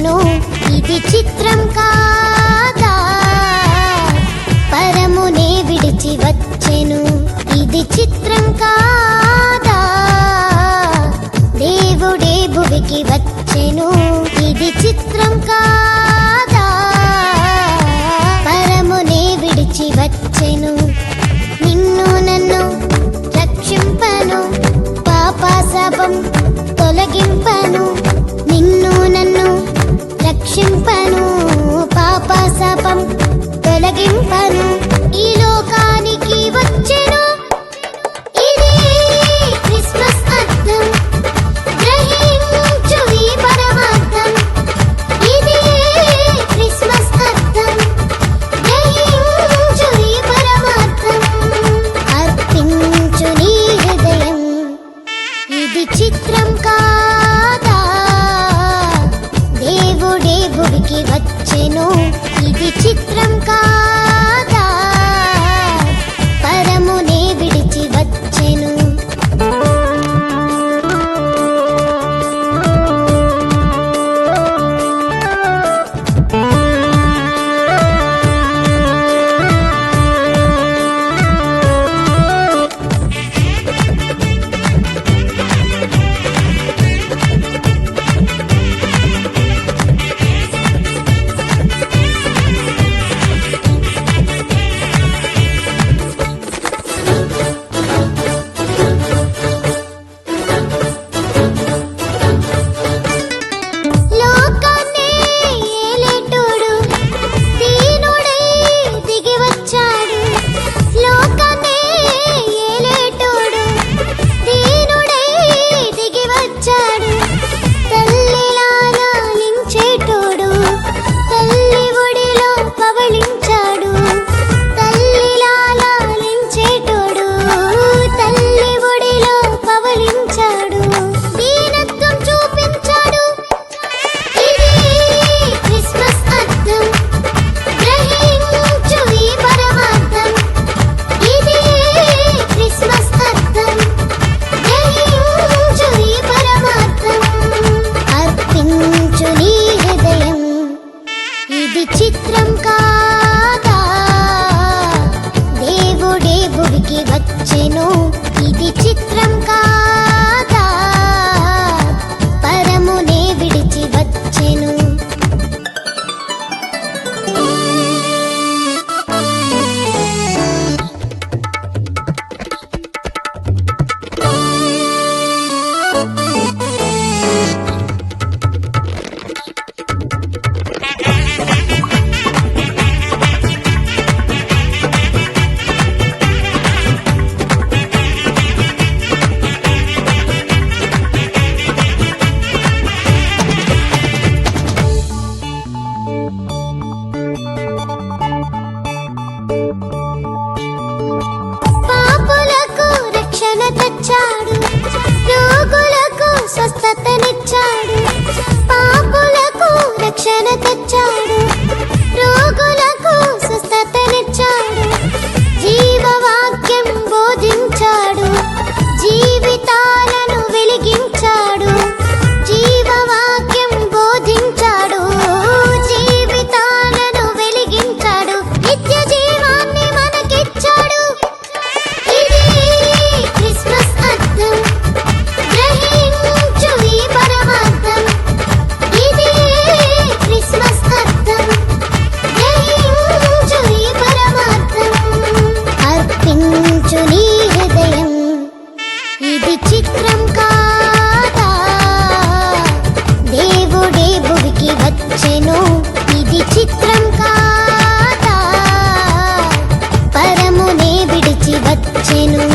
వచ్చెను, ఇది చిత్రం కాదా? పరమునే విడిచి వచ్చెను, ఇది చిత్రం కాదా? దేవుడే భువికి వచ్చెను, ఇది చిత్రం కాదా? పరమునే విడిచి వచ్చెను, నిన్ను నన్ను రక్షింపను, పాప శాపం తొలగింపను, నిన్ను నన్ను రక్షింపను, పాప శాపం తొలగింపను, ఈ లోకానికి వచ్చెను, ఇది క్రిస్మస్ అర్థం, గ్రహించు ఈ పరమార్థం, ఇది క్రిస్మస్ అర్థం, గ్రహించు ఈ పరమార్థం, అర్పించు నీ హృదయం, ఇది చిత్రం కాదా? దేవుడే భువికి వచ్చెను, ఇది చిత్రం కాదా? పరమునే విడిచి వచ్చెను. ఇది చిత్రం కాదా? దేవుడే భువికి వచ్చెను, ఇది చిత్రం కాదా? పరమునే విడిచి వచ్చెను. పాపులకు రక్షణ తెచ్చాడు, రోగులకు స్వస్థతనిచ్చాడు, పాపులకు రక్షణ తెచ్చాడు, రోగులకు స్వస్థతనిచ్చాడు, జీవవాక్యం బోధించాడు, జీవితాలను వెలిగించాడు, జీవవాక్యం బోధించాడు, జీవితాలను వెలిగించాడు, నిత్య జీవాన్ని మనకిచ్చాడు, ఇది క్రిస్మస్ అర్థం, గ్రహించు ఈ పరమార్థం, ఇది క్రిస్మస్ అర్థం, గ్రహించు ఈ పరమార్థం, అర్పించు నీ హృదయం, ఇది చిత్రం కాదా? దేవుడే భువికి వచ్చెను, ఇది చిత్రం కాదా? పరమునే విడిచి వచ్చెను.